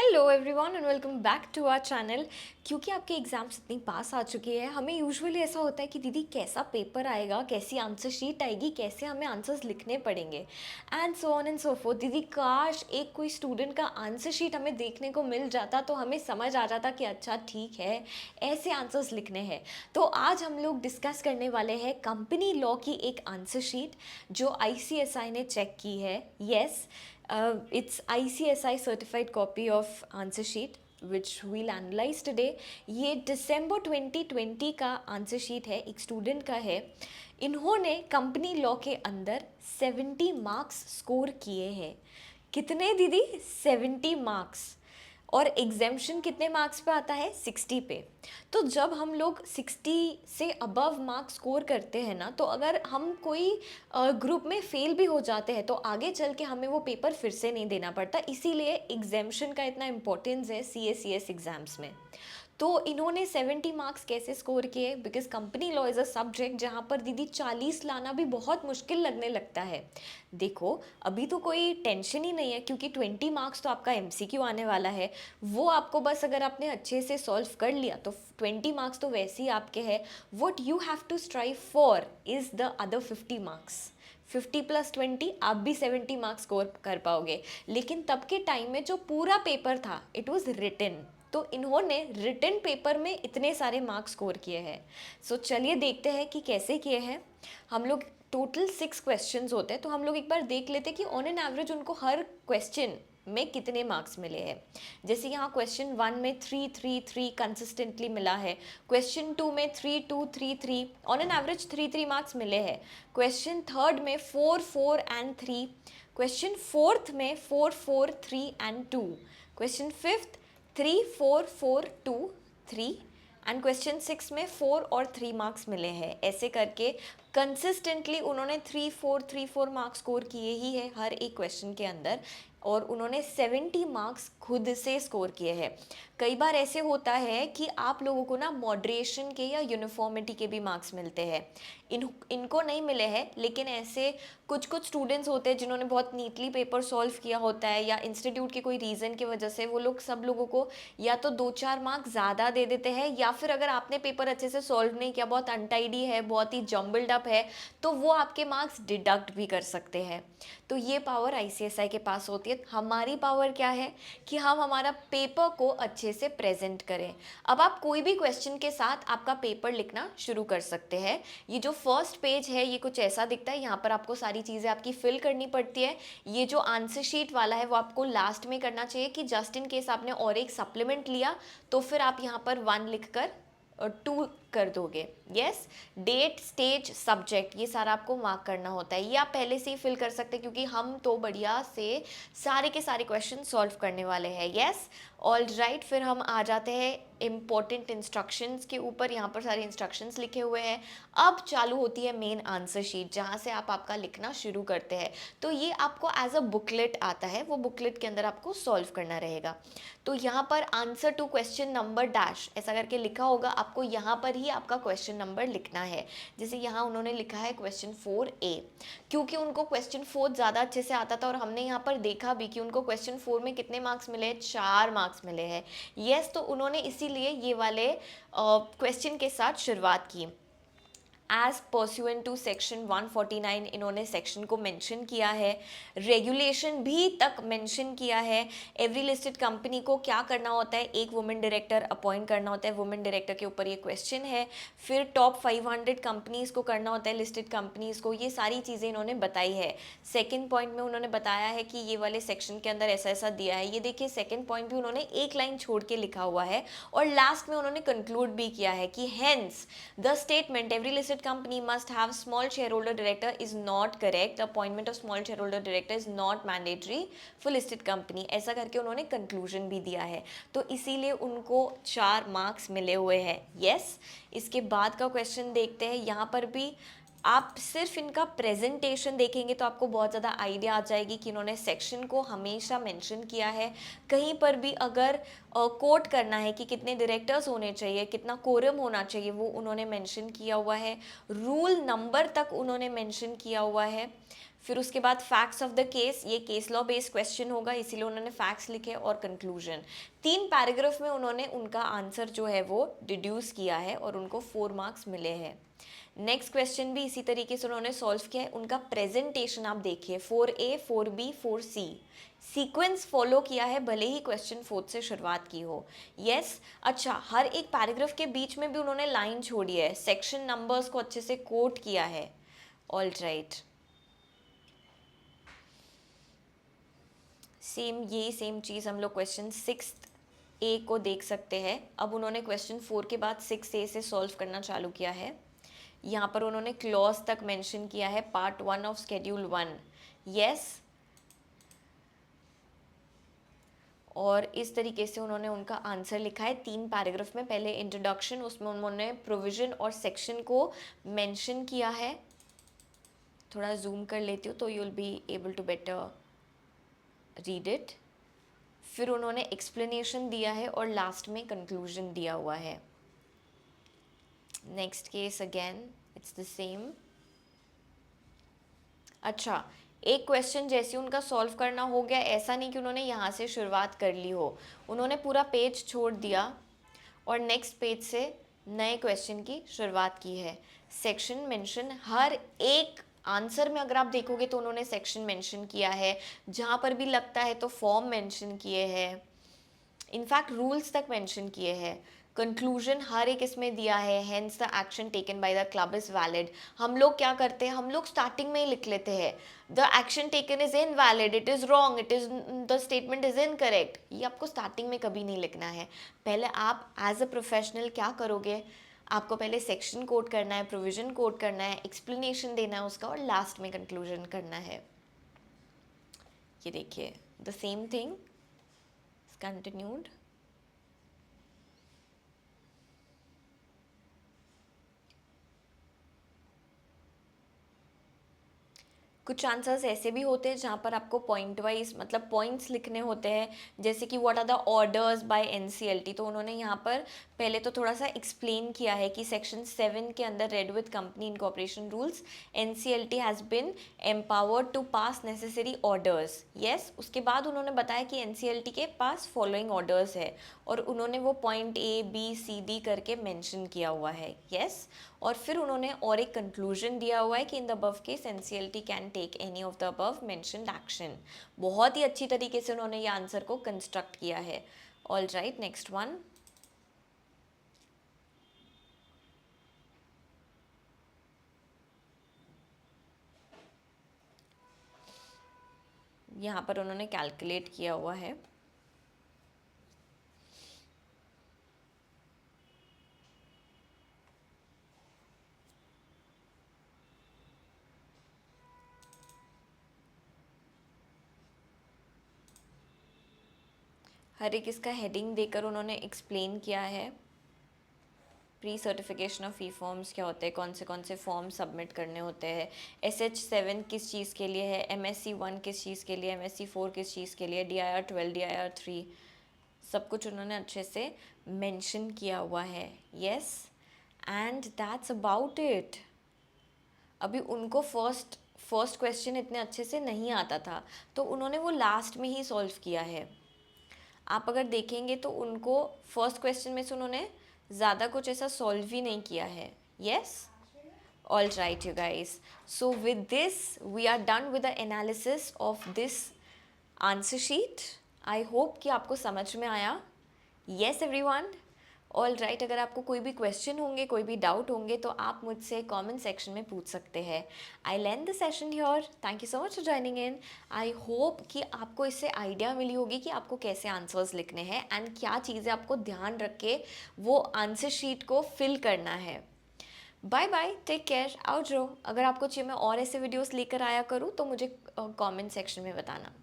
Hello everyone and welcome back to our channel. क्योंकि आपके exams इतनी पास आ चुकी है, हमें यूजुअली ऐसा होता है कि दीदी कैसा पेपर आएगा, कैसी आंसर शीट आएगी, कैसे हमें आंसर्स लिखने पड़ेंगे and so on and so fourth. दीदी काश एक कोई स्टूडेंट का आंसर शीट हमें देखने को मिल जाता तो हमें समझ आ जाता कि अच्छा ठीक है, ऐसे आंसर्स लिखने हैं। तो आज हम लोग डिस्कस करने वाले हैं कंपनी लॉ की एक आंसर शीट जो ICSI ने चेक की है। Yes, it's ICSI certified copy of answer sheet which we'll analyze today। ये दिसंबर 2020 का आंसर शीट है, एक स्टूडेंट का है। इन्होंने कंपनी लॉ के अंदर 70 मार्क्स स्कोर किए हैं। कितने दीदी? 70 मार्क्स। और एग्जेम्पशन कितने मार्क्स पे आता है? 60 पे। तो जब हम लोग 60 से अबव मार्क्स स्कोर करते हैं ना, तो अगर हम कोई ग्रुप में फेल भी हो जाते हैं तो आगे चल के हमें वो पेपर फिर से नहीं देना पड़ता। इसीलिए एग्जेम्पशन का इतना इम्पोर्टेंस है CA CS एग्ज़ाम्स में। तो इन्होंने 70 मार्क्स कैसे स्कोर किए? Because company law is a subject जहाँ पर दीदी 40 लाना भी बहुत मुश्किल लगने लगता है। देखो अभी तो कोई टेंशन ही नहीं है क्योंकि 20 मार्क्स तो आपका MCQ आने वाला है। वो आपको बस अगर आपने अच्छे से सॉल्व कर लिया तो 20 मार्क्स तो वैसे ही आपके हैं। What you have to strive for is the other 50 marks. 50 + 20 आप भी 70 मार्क्स स्कोर कर पाओगे। लेकिन तब के टाइम में जो पूरा पेपर था इट वॉज रिटन, तो इन्होंने रिटन पेपर में इतने सारे मार्क्स स्कोर किए हैं। सो चलिए देखते हैं कि कैसे किए हैं हम लोग। टोटल 6 क्वेश्चंस होते हैं, तो हम लोग एक बार देख लेते हैं कि ऑन एन एवरेज उनको हर क्वेश्चन में कितने मार्क्स मिले हैं। जैसे यहाँ क्वेश्चन 1 में 3 3 3 कंसिस्टेंटली मिला है। क्वेश्चन 2 में 3 2 3 3, ऑन एन एवरेज 3 मार्क्स मिले हैं। क्वेश्चन थर्ड में 4 4 एंड 3। क्वेश्चन फोर्थ में 4 4 3 and 2। Question fifth 3 4 4 2 3 and question 6 में 4 और 3 मार्क्स मिले हैं। ऐसे करके कंसिस्टेंटली उन्होंने 3 4 मार्क्स स्कोर किए ही है हर एक क्वेश्चन के अंदर, और उन्होंने 70 मार्क्स खुद से स्कोर किए हैं। कई बार ऐसे होता है कि आप लोगों को ना मॉडरेशन के या यूनिफॉर्मिटी के भी मार्क्स मिलते हैं। इनको नहीं मिले हैं, लेकिन ऐसे कुछ स्टूडेंट्स होते हैं जिन्होंने बहुत नीटली पेपर सॉल्व किया होता है या इंस्टीट्यूट के कोई रीज़न की वजह से वो लोग सब लोगों को या तो 2 4 मार्क्स ज़्यादा दे देते हैं, या फिर अगर आपने पेपर अच्छे से सॉल्व नहीं किया, बहुत अनटाइडी है, बहुत ही जम्बल्ड अप है, तो वो आपके मार्क्स डिडक्ट भी कर सकते हैं। तो ये पावर ICSI के पास होती है। हमारी पावर क्या है कि हम हमारा पेपर को अच्छे से प्रेजेंट करें। अब आप कोई भी क्वेश्चन के साथ आपका पेपर लिखना शुरू कर सकते हैं। ये जो फर्स्ट पेज है ये कुछ ऐसा दिखता है, यहाँ पर आपको सारी चीज़ें आपकी फिल करनी पड़ती है। ये जो आंसर शीट वाला है वो आपको लास्ट में करना चाहिए कि जस्ट इन केस आपने और एक सप्लीमेंट लिया तो फिर आप यहाँ पर 1 लिखकर 2 कर दोगे। यस, डेट स्टेज सब्जेक्ट ये सारा आपको मार्क करना होता है। ये आप पहले से ही फिल कर सकते हैं क्योंकि हम तो बढ़िया से सारे के सारे क्वेश्चन सॉल्व करने वाले हैं। Yes, all right. फिर हम आ जाते हैं इम्पोर्टेंट इंस्ट्रक्शंस के ऊपर। यहाँ पर सारे इंस्ट्रक्शंस लिखे हुए हैं। अब चालू होती है मेन आंसर शीट जहाँ से आप आपका लिखना शुरू करते हैं। तो ये आपको एज अ बुकलेट आता है, वो बुकलेट के अंदर आपको सॉल्व करना रहेगा। तो यहाँ पर answer to question number dash ऐसा करके लिखा होगा, आपको यहाँ पर ही आपका क्वेश्चन नंबर लिखना है। जैसे यहाँ उन्होंने लिखा है क्वेश्चन 4A, क्योंकि उनको क्वेश्चन 4 ज़्यादा अच्छे से आता था और हमने यहाँ पर देखा भी कि उनको क्वेश्चन 4 में कितने मार्क्स मिले? 4 मार्क्स मिले हैं। यस, तो उन्होंने इसीलिए ये वाले क्वेश्चन के साथ शुरुआत की। एज परस्यूएंट टू सेक्शन 149 इन्होंने सेक्शन को मेंशन किया है। रेगुलेशन भी तक मेंशन किया है। एवरी लिस्टेड कंपनी को क्या करना होता है? एक वुमेन डायरेक्टर अपॉइंट करना होता है। वुमेन डायरेक्टर के ऊपर ये क्वेश्चन है। फिर टॉप 500 कंपनीज़ को करना होता है, लिस्टेड कंपनीज़ को। ये सारी चीज़ें इन्होंने बताई है। सेकेंड पॉइंट में उन्होंने बताया है कि ये वाले सेक्शन के अंदर ऐसा ऐसा दिया है। ये देखिए सेकेंड पॉइंट भी उन्होंने एक लाइन छोड़ के लिखा हुआ है और लास्ट में उन्होंने कंक्लूड भी किया है कि hence the statement every listed company must have small shareholder director is not correct. The appointment of small shareholder director is not mandatory for listed company. ऐसा करके उन्होंने कंक्लूजन भी दिया है, तो इसीलिए उनको 4 मार्क्स मिले हुए हैं। यस, इसके बाद का क्वेश्चन देखते हैं। यहाँ पर भी आप सिर्फ इनका प्रेजेंटेशन देखेंगे तो आपको बहुत ज़्यादा आइडिया आ जाएगी कि इन्होंने सेक्शन को हमेशा मेंशन किया है। कहीं पर भी अगर कोट करना है कि कितने डायरेक्टर्स होने चाहिए, कितना कोरम होना चाहिए, वो उन्होंने मेंशन किया हुआ है। रूल नंबर तक उन्होंने मेंशन किया हुआ है। फिर उसके बाद फैक्ट्स ऑफ द केस, ये केस लॉ बेस्ड क्वेश्चन होगा इसीलिए उन्होंने फैक्ट्स लिखे, और कंक्लूजन। 3 पैराग्राफ में उन्होंने उनका आंसर जो है वो डिड्यूस किया है और उनको 4 मार्क्स मिले हैं। नेक्स्ट क्वेश्चन भी इसी तरीके से उन्होंने सॉल्व किया है। उनका प्रेजेंटेशन आप देखिए, 4A 4B 4C sequence follow किया है, भले ही क्वेश्चन 4 से शुरुआत की हो। यस अच्छा, हर एक पैराग्राफ के बीच में भी उन्होंने लाइन छोड़ी है, सेक्शन नंबर्स को अच्छे से कोट किया है। ऑल राइट, सेम चीज़ हम लोग क्वेश्चन 6A को देख सकते हैं। अब उन्होंने क्वेश्चन 4 के बाद 6A से सॉल्व करना चालू किया है। यहाँ पर उन्होंने क्लॉज तक मेंशन किया है, पार्ट 1 ऑफ शेड्यूल 1। यस, और इस तरीके से उन्होंने उनका आंसर लिखा है 3 पैराग्राफ में। पहले इंट्रोडक्शन, उसमें उन्होंने प्रोविजन और सेक्शन को मेंशन किया है। थोड़ा जूम कर लेती हूँ तो you will be able to better read it. फिर उन्होंने एक्सप्लेनेशन दिया है और लास्ट में कंक्लूजन दिया हुआ है। Next case again it's the same. अच्छा, एक क्वेश्चन जैसे उनका सॉल्व करना हो गया, ऐसा नहीं कि उन्होंने यहाँ से शुरुआत कर ली हो, उन्होंने पूरा पेज छोड़ दिया और नेक्स्ट पेज से नए क्वेश्चन की शुरुआत की है। सेक्शन मेंशन, हर एक आंसर में अगर आप देखोगे तो उन्होंने सेक्शन मेंशन किया है, जहाँ पर भी लगता है तो फॉर्म मेंशन किए हैं, इनफैक्ट रूल्स तक मेंशन किए हैं। कंक्लूजन हर एक इसमें दिया है, hence the action taken by the club is valid. हम लोग क्या करते हैं, हम लोग स्टार्टिंग में ही लिख लेते हैं the action taken is invalid, it is wrong, it is the statement is incorrect. ये आपको स्टार्टिंग में कभी नहीं लिखना है। पहले आप एज अ प्रोफेशनल क्या करोगे, आपको पहले सेक्शन कोड करना है, प्रोविजन कोड करना है, एक्सप्लेनेशन देना है उसका, और लास्ट में कंक्लूजन करना है। ये देखिए द सेम थिंग कंटिन्यूड। कुछ आंसर्स ऐसे भी होते हैं जहाँ पर आपको पॉइंट वाइज मतलब पॉइंट्स लिखने होते हैं, जैसे कि what are the orders by NCLT. तो उन्होंने यहाँ पर पहले तो थोड़ा सा एक्सप्लेन किया है कि सेक्शन 7 के अंदर read with company incorporation rules NCLT has been empowered to pass necessary orders. Yes, उसके बाद उन्होंने बताया कि एनसीएलटी के पास फॉलोइंग ऑर्डर्स है और उन्होंने वो point A B C D करके मेंशन किया हुआ है। यस, और फिर उन्होंने और एक कंक्लूजन दिया हुआ है कि in the above case NCLT can take any of the above mentioned action. बहुत ही अच्छी तरीके से उन्होंने ये आंसर को कंस्ट्रक्ट किया है। All right, next one. यहाँ पर उन्होंने कैलकुलेट किया हुआ है। हर एक इसका हेडिंग देकर उन्होंने एक्सप्लेन किया है। Pre certification of E forms क्या होते हैं, कौन से फॉर्म सबमिट करने होते हैं, SH7 किस चीज़ के लिए है, MSc1 किस चीज़ के लिए, MSc4 किस चीज़ के लिए, DIR12 DIR3, सब कुछ उन्होंने अच्छे से मेंशन किया हुआ है। Yes, and that's about it. अभी उनको फर्स्ट क्वेश्चन इतने अच्छे से नहीं आता था तो उन्होंने वो लास्ट में ही सॉल्व किया है। आप अगर देखेंगे तो उनको फर्स्ट क्वेश्चन में से उन्होंने ज़्यादा कुछ ऐसा सॉल्व ही नहीं किया है। Yes, all right you guys, so with this we are done with the analysis of this answer sheet. I hope कि आपको समझ में आया। Yes everyone, all right. अगर आपको कोई भी क्वेश्चन होंगे, कोई भी डाउट होंगे तो आप मुझसे कमेंट सेक्शन में पूछ सकते हैं। I end the session here. Thank you so much for joining in. I hope कि आपको इससे आइडिया मिली होगी कि आपको कैसे आंसर्स लिखने हैं एंड क्या चीज़ें आपको ध्यान रख के वो आंसर शीट को फिल करना है। बाय बाय, टेक केयर, आउट जो। अगर आपको चाहिए मैं और ऐसे वीडियोस लेकर आया करूँ तो मुझे कमेंट सेक्शन में बताना।